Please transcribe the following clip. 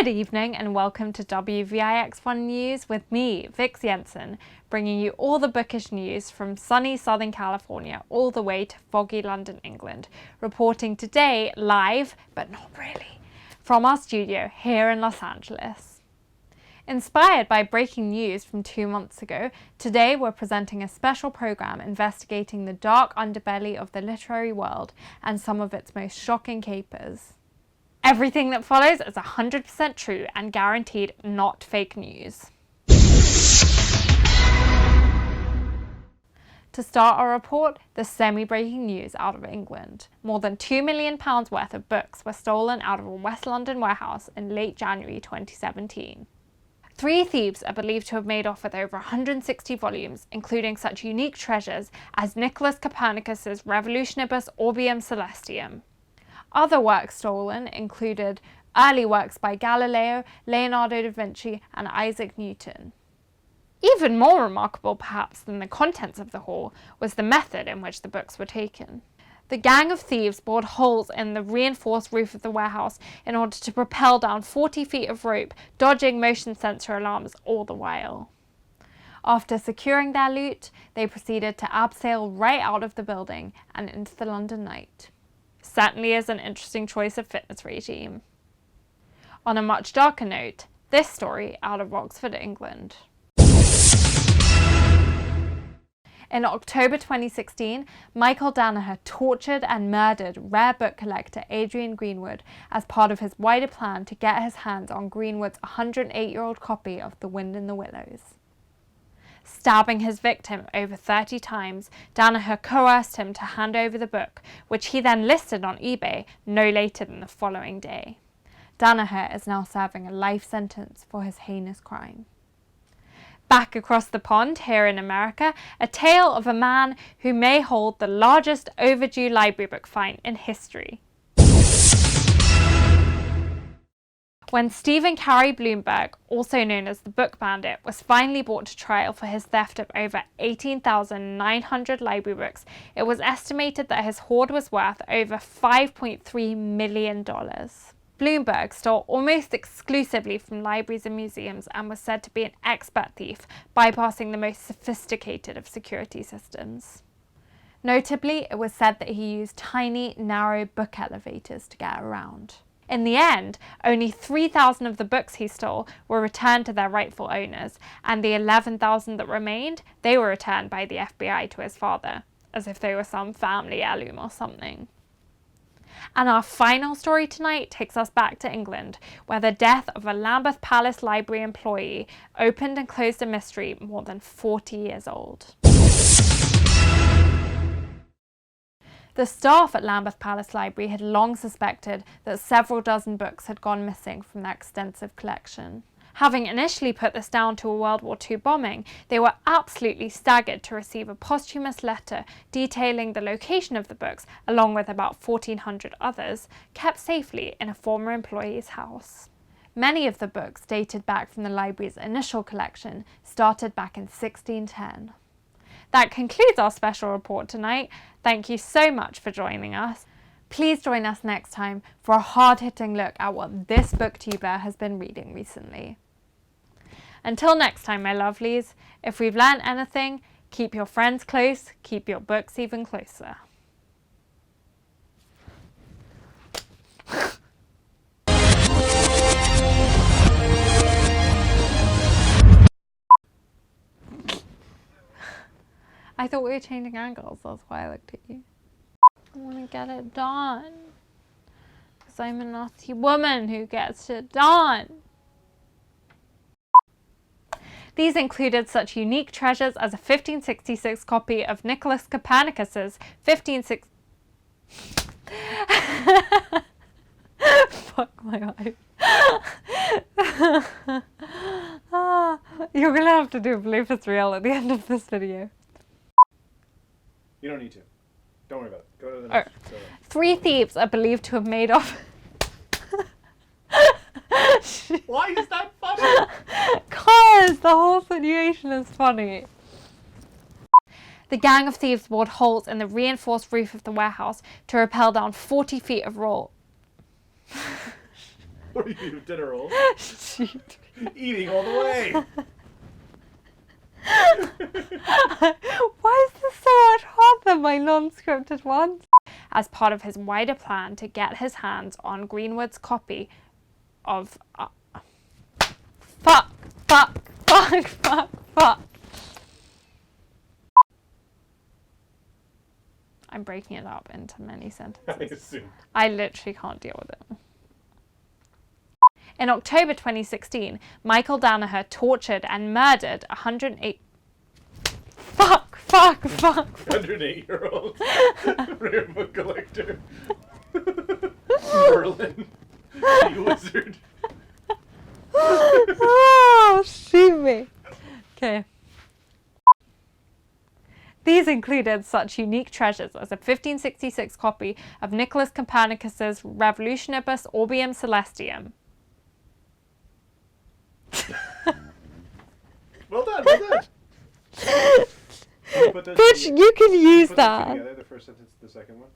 Good evening and welcome to WVIX-1 News with me, Vix Jensen, bringing you all the bookish news from sunny Southern California all the way to foggy London, England, reporting today live, but not really, from our studio here in Los Angeles. Inspired by breaking news from 2 months ago, today we're presenting a special program investigating the dark underbelly of the literary world and some of its most shocking capers. Everything that follows is 100% true and guaranteed not fake news. To start our report, the semi-breaking news out of England. More than £2 million worth of books were stolen out of a West London warehouse in late January 2017. 3 thieves are believed to have made off with over 160 volumes, including such unique treasures as Nicholas Copernicus's Revolutionibus Orbium Celestium. Other works stolen included early works by Galileo, Leonardo da Vinci, and Isaac Newton. Even more remarkable, perhaps, than the contents of the haul was the method in which the books were taken. The gang of thieves bored holes in the reinforced roof of the warehouse in order to propel down 40 feet of rope, dodging motion sensor alarms all the while. After securing their loot, they proceeded to abseil right out of the building and into the London night. Certainly is an interesting choice of fitness regime. On a much darker note, this story out of Oxford, England. In October 2016, Michael Danaher tortured and murdered rare book collector Adrian Greenwood as part of his wider plan to get his hands on Greenwood's 108-year-old copy of The Wind in the Willows. Stabbing his victim over 30 times, Danaher coerced him to hand over the book, which he then listed on eBay no later than the following day. Danaher is now serving a life sentence for his heinous crime. Back across the pond, here in America, a tale of a man who may hold the largest overdue library book fine in history. When Stephen Carey Bloomberg, also known as the Book Bandit, was finally brought to trial for his theft of over 18,900 library books, it was estimated that his hoard was worth over $5.3 million. Bloomberg stole almost exclusively from libraries and museums and was said to be an expert thief, bypassing the most sophisticated of security systems. Notably, it was said that he used tiny, narrow book elevators to get around. In the end, only 3,000 of the books he stole were returned to their rightful owners, and the 11,000 that remained, they were returned by the FBI to his father, as if they were some family heirloom or something. And our final story tonight takes us back to England, where the death of a Lambeth Palace library employee opened and closed a mystery more than 40 years old. The staff at Lambeth Palace Library had long suspected that several dozen books had gone missing from their extensive collection. Having initially put this down to a World War II bombing, they were absolutely staggered to receive a posthumous letter detailing the location of the books, along with about 1,400 others, kept safely in a former employee's house. Many of the books, dated back from the library's initial collection, started back in 1610. That concludes our special report tonight. Thank you so much for joining us. Please join us next time for a hard-hitting look at what this booktuber has been reading recently. Until next time, my lovelies, if we've learned anything, keep your friends close, keep your books even closer. I thought we were changing angles, that's why I looked at you. I want to get it done. Because I'm a naughty woman who gets it done. These included such unique treasures as a 1566 copy of Nicholas Copernicus's 1560... Fuck my life. You're gonna have to do a bloopers reel at the end of this video. You don't need to. Don't worry about it. Go to the next. 3 thieves are believed to have made off... Why is that funny? Cause the whole situation is funny. The gang of thieves bored holes in the reinforced roof of the warehouse to rappel down 40 feet of roll. What do you do? Dinner rolls? Shoot. Eating all the way. Why is this so much harder than my non-scripted ones? As part of his wider plan to get his hands on Greenwood's copy of... Fuck. I'm breaking it up into many sentences. I assume. I literally can't deal with it. In October 2016, Michael Danaher tortured and murdered 108... Fuck. 108-year-old rare book collector. Merlin. The wizard. Oh, shoot me. Okay. These included such unique treasures as a 1566 copy of Nicholas Copernicus's Revolutionibus Orbium Celestium. Well done. Bitch, you can use that. Together, the first sentence, the second one.